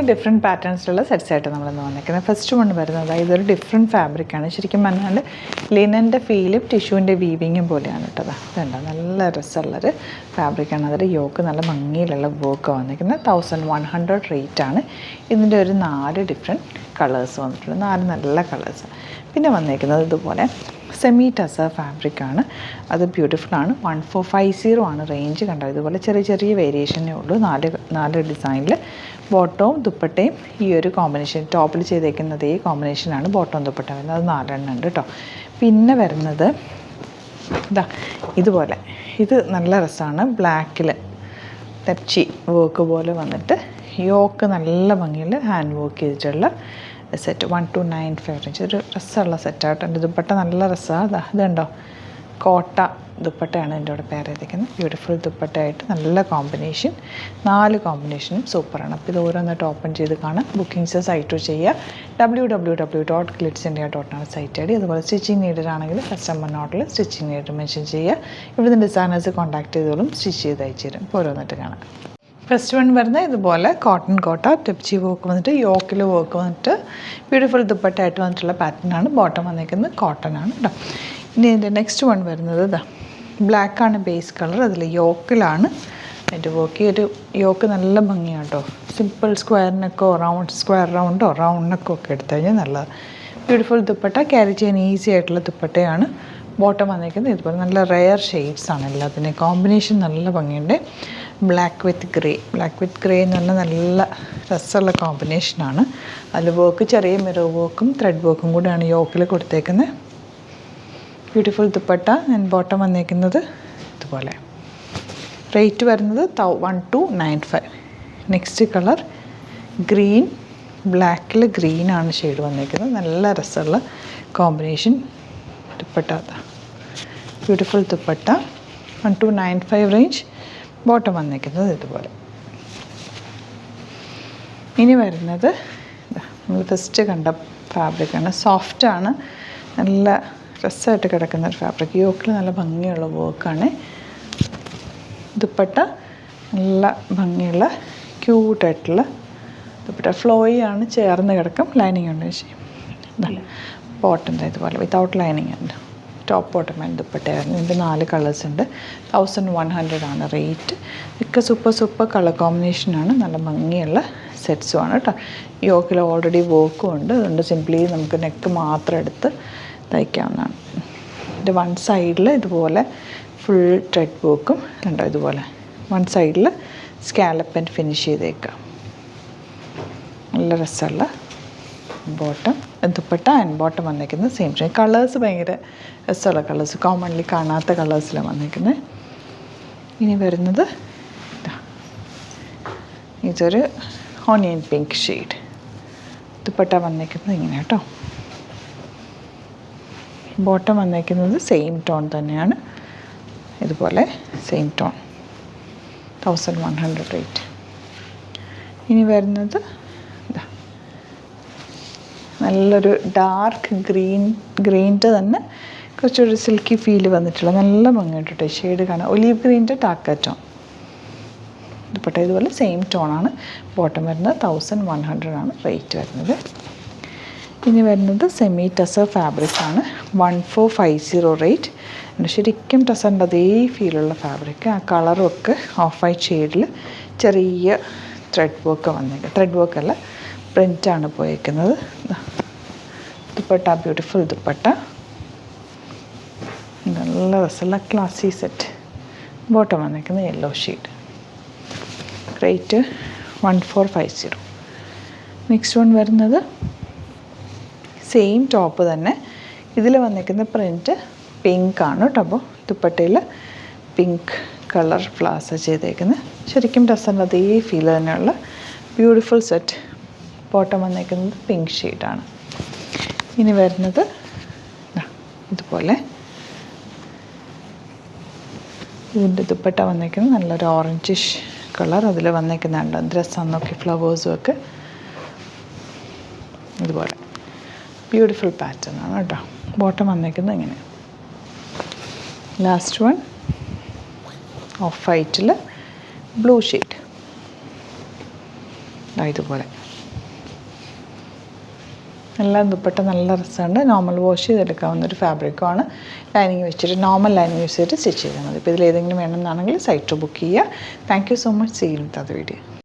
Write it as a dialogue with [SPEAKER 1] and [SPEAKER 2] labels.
[SPEAKER 1] Different പാറ്റേൺസിലുള്ള സെറ്റ്സായിട്ട് നമ്മളിന്ന് വന്നിരിക്കുന്നത്. First one വരുന്നത് ഇതൊരു ഡിഫറെൻറ്റ് ഫാബ്രിക്കാണ്. ശരിക്കും പറഞ്ഞാൽ ലിനൻ്റെ ഫീലും ടിഷ്യൂവിൻ്റെ വീവിങ്ങും പോലെയാണ് കേട്ടത്. ഇതുണ്ടോ, നല്ല രസമുള്ളൊരു ഫാബ്രിക്കാണ്. അതിൽ യോക്ക് നല്ല ഭംഗിയിലുള്ള വർക്ക് വന്നിരിക്കുന്നത്. 1100 റേറ്റാണ്. ഇതിൻ്റെ ഒരു 4 ഡിഫറെൻറ്റ് കളേഴ്സ് വന്നിട്ടുണ്ട്, 4 നല്ല കളേഴ്സ്. പിന്നെ വന്നിരിക്കുന്നത് ഇതുപോലെ സെമി ടസർ ഫാബ്രിക്കാണ്. അത് ബ്യൂട്ടിഫുള്ളാണ്. 1450 ആണ് റേഞ്ച്. കണ്ടോ, ഇതുപോലെ ചെറിയ ചെറിയ വേരിയേഷനേ ഉള്ളൂ. 4 ഡിസൈനിൽ ബോട്ടവും ദുപ്പട്ടയും ഈ ഒരു കോമ്പിനേഷൻ, ടോപ്പിൽ ചെയ്തേക്കുന്നത് ഈ കോമ്പിനേഷനാണ് ബോട്ടവും ദുപ്പട്ട വരുന്നത്. അത് 4 എണ്ണം ഉണ്ട് കേട്ടോ. പിന്നെ വരുന്നത് ഇതാ ഇതുപോലെ, ഇത് നല്ല രസമാണ്. ബ്ലാക്കിൽ തെച്ചി വർക്ക് പോലെ വന്നിട്ട് യോക്ക് നല്ല ഭംഗിയിൽ ഹാൻഡ് വർക്ക് ചെയ്തിട്ടുള്ള സെറ്റ്. 1295 റേഞ്ച്. ഒരു രസമുള്ള സെറ്റായിട്ട്. എൻ്റെ ദുപ്പട്ട നല്ല രസമാണ്. ഇതുണ്ടോ, കോട്ട ദുപ്പട്ടയാണ് എൻ്റെ കൂടെ പെയർ ചെയ്തിരിക്കുന്നത്. ബ്യൂട്ടിഫുൾ ദുപ്പട്ടയായിട്ട് നല്ല കോമ്പിനേഷൻ. 4 കോമ്പിനേഷനും സൂപ്പറാണ്. അപ്പോൾ ഇത് ഓരോന്നിട്ട് ഓപ്പൺ ചെയ്ത് കാണാം. ബുക്കിംഗ്സ് സൈറ്റ് ചെയ്യുക. www.glitzindia.com site I D. അതുപോലെ സ്റ്റിച്ചിങ് നീഡറാണെങ്കിൽ കസ്റ്റമർ നോട്ടിൽ സ്റ്റിച്ചിങ് നീഡർ മെൻഷൻ ചെയ്യുക. ഇവിടുന്ന് ഡിസൈനേഴ്സ് കോൺടാക്ട് ചെയ്തോളും, സ്റ്റിച്ച് ചെയ്ത് അയച്ചു തരും. ഇപ്പോൾ ഓരോന്നിട്ട് കാണാം. ഫസ്റ്റ് വൺ വരുന്നത് ഇതുപോലെ കോട്ടൺ കോട്ട ടെപ്ചി വർക്ക് വന്നിട്ട് യോക്കിൽ വർക്ക് വന്നിട്ട് ബ്യൂട്ടിഫുൾ ദുപ്പട്ടയായിട്ട് വന്നിട്ടുള്ള പാറ്റേണാണ്. ബോട്ടം വന്നിരിക്കുന്നത് കോട്ടൺ ആണ് കേട്ടോ. ഇനി ഇതിൻ്റെ നെക്സ്റ്റ് വൺ വരുന്നത് ഇതാ ബ്ലാക്കാണ് ബേസ് കളർ. അതിൽ യോക്കിലാണ് അതിൻ്റെ വർക്ക്. ഒരു യോക്ക് നല്ല ഭംഗിയാണ് കേട്ടോ. സിമ്പിൾ സ്ക്വയർ നെക്കോ സ്ക്വയർ റൗണ്ടോ റൗണ്ട് നെക്കോ ഒക്കെ എടുത്തു കഴിഞ്ഞാൽ നല്ലത്. ബ്യൂട്ടിഫുൾ ദുപ്പട്ട, ക്യാരി ചെയ്യാൻ ഈസി ആയിട്ടുള്ള ദുപ്പട്ടയാണ്. ബോട്ടം വന്നിരിക്കുന്നത് ഇതുപോലെ നല്ല റെയർ ഷെയ്ഡ്സാണ് എല്ലാത്തിൻ്റെയും കോമ്പിനേഷൻ. നല്ല ഭംഗിയുണ്ട്. ബ്ലാക്ക് വിത്ത് ഗ്രേ എന്ന് പറഞ്ഞാൽ നല്ല രസമുള്ള കോമ്പിനേഷനാണ്. അതിൽ വർക്ക് ചെറിയ മിറർ വർക്കും ത്രെഡ് വർക്കും കൂടെയാണ് യോക്കിൽ കൊടുത്തേക്കുന്നത്. ബ്യൂട്ടിഫുൾ ദുപ്പട്ട ആൻഡ് ബോട്ടം വന്നിരിക്കുന്നത് ഇതുപോലെ. റേറ്റ് വരുന്നത് 1295. നെക്സ്റ്റ് കളർ ഗ്രീൻ, ബ്ലാക്കിൽ ഗ്രീനാണ് ഷെയ്ഡ് വന്നിരിക്കുന്നത്. നല്ല രസമുള്ള combination. Dupatta beautiful dupatta. 1295 range. Bottom വന്നിരിക്കുന്നത് ഇതുപോലെ. ഇനി വരുന്നത് നമ്മൾ ഫസ്റ്റ് കണ്ട ഫാബ്രിക്കാണ്. സോഫ്റ്റാണ്, നല്ല രസമായിട്ട് കിടക്കുന്ന ഒരു ഫാബ്രിക്. യോക്കിൽ നല്ല ഭംഗിയുള്ള വർക്കാണ്. ദുപ്പട്ട നല്ല ഭംഗിയുള്ള ക്യൂട്ടായിട്ടുള്ള ദുപ്പട്ട. ഫ്ലോയി ആണ്, ചേർന്ന് കിടക്കും. ലൈനിങ് ഉണ്ട്. ബോട്ടം ഇതുപോലെ വിത്തൗട്ട് ലൈനിങ് ഉണ്ട്. ടോപ്പ് ബോട്ടം ആൻഡ് ദുപ്പട്ടയായിരുന്നു. ഇതിൻ്റെ 4 കളേഴ്സ് ഉണ്ട്. 1100 ആണ് റേറ്റ്. ഒക്കെ സൂപ്പർ കളർ കോമ്പിനേഷനാണ്. നല്ല ഭംഗിയുള്ള സെറ്റ്സുമാണ് കേട്ടോ. യോക്കിൽ ഓൾറെഡി വർക്കും ഉണ്ട്. അതുകൊണ്ട് സിംപ്ലി നമുക്ക് നെക്ക് മാത്രം എടുത്ത് തയ്ക്കാവുന്നതാണ്. ഇതിൻ്റെ വൺ സൈഡിൽ ഇതുപോലെ ഫുൾ ത്രെഡ് വർക്കും ഉണ്ടോ, ഇതുപോലെ വൺ സൈഡിൽ സ്കാലപ്പ് ആൻഡ് ഫിനിഷ് ചെയ്തേക്കാം. നല്ല രസമുള്ള ബോട്ടം ദുപ്പട്ട ആൻഡ് ബോട്ടം വന്നിരിക്കുന്നത് സെയിം ഷെയ്ഡ്. കളേഴ്സ് ഭയങ്കര രസമുള്ള കളേഴ്സ്, കോമൺലി കാണാത്ത കളേഴ്സിലാണ് വന്നിരിക്കുന്നത്. ഇനി വരുന്നത് ഇതൊരു ഓണിയൻ പിങ്ക് ഷെയ്ഡ്. ദുപ്പട്ട വന്നിരിക്കുന്നത് ഇങ്ങനെ കേട്ടോ. ബോട്ടം വന്നിരിക്കുന്നത് സെയിം ടോൺ തന്നെയാണ്. ഇതുപോലെ സെയിം ടോൺ. 1100 റേറ്റ്. ഇനി വരുന്നത് നല്ലൊരു ഡാർക്ക് ഗ്രീൻ്റെ തന്നെ കുറച്ചൊരു സിൽക്കി ഫീൽ വന്നിട്ടുള്ള നല്ല ഭംഗിയായിട്ട് ഷെയ്ഡ് കാണാം. ഒലീവ് ഗ്രീൻ്റെ ടാക്ക ടോൺ. ദുപ്പട്ട ഇതുപോലെ സെയിം ടോണാണ്. ബോട്ടം വരുന്നത് 1100 ആണ് റേറ്റ് വരുന്നത്. ഇനി വരുന്നത് സെമി ടസർ ഫാബ്രിക്കാണ്. 1450 റേറ്റ്. ശരിക്കും ടസറിൻ്റെ അതേ ഫീലുള്ള ഫാബ്രിക്. ആ കളറൊക്കെ ഓഫ് വൈറ്റ് ഷെയ്ഡിൽ ചെറിയ ത്രെഡ് വർക്ക് വന്നേക്കുക. ത്രെഡ് വർക്കല്ല, പ്രിൻ്റാണ് പോയേക്കുന്നത്. ദുപ്പട്ട ബ്യൂട്ടിഫുൾ ദുപ്പട്ട. നല്ല രസമുള്ള ക്ലാസി സെറ്റ്. ബോട്ടം വന്നിരിക്കുന്നത് yellow shade. Rate 1450. Next one വരുന്നത് സെയിം ടോപ്പ് തന്നെ. ഇതിൽ വന്നിരിക്കുന്ന പ്രിൻറ്റ് പിങ്ക് ആണ് കേട്ടോ. അപ്പോൾ ദുപ്പട്ടയിൽ പിങ്ക് കളർ ഫ്ലവേഴ്സ് ചെയ്തേക്കുന്നത്. ശരിക്കും ഡ്രസ്സിൻ്റെ അതേ ഫീൽ തന്നെയുള്ള ബ്യൂട്ടിഫുൾ സെറ്റ്. ബോട്ടം വന്നിരിക്കുന്നത് പിങ്ക് ഷെയ്ഡാണ്. ഇനി വരുന്നത് ഇതുപോലെ ഇതിൻ്റെ ദുപ്പട്ട വന്നിരിക്കുന്നത് നല്ലൊരു ഓറഞ്ചിഷ് കളർ. അതിൽ വന്നിരിക്കുന്നുണ്ട് ഡ്രസ്സാന്ന് നോക്കി ഫ്ലവേഴ്സും ഒക്കെ ഇതുപോലെ ബ്യൂട്ടിഫുൾ പാറ്റേൺ ആണ് കേട്ടോ. ബോട്ടം വന്നിരിക്കുന്നത് ഇങ്ങനെ. ലാസ്റ്റ് വൺ ഓഫ് വൈറ്റിൽ ബ്ലൂ ഷെയ്ഡ്. ഇതുപോലെ എല്ലാം ദുപ്പട്ട നല്ല രസമുണ്ട്. നോർമൽ വാഷ് ചെയ്തെടുക്കാവുന്ന ഒരു ഫാബ്രിക്കുമാണ്. ലൈനിങ് വെച്ചിട്ട് നോർമൽ ലൈനിങ് യൂസ് ചെയ്തിട്ട് സ്റ്റിച്ച് ചെയ്താൽ മതി. ഇപ്പോൾ ഇതിലേതെങ്കിലും വേണമെന്നാണെങ്കിൽ സൈറ്റ് ബുക്ക് ചെയ്യുക. Thank you so much. See you with other video.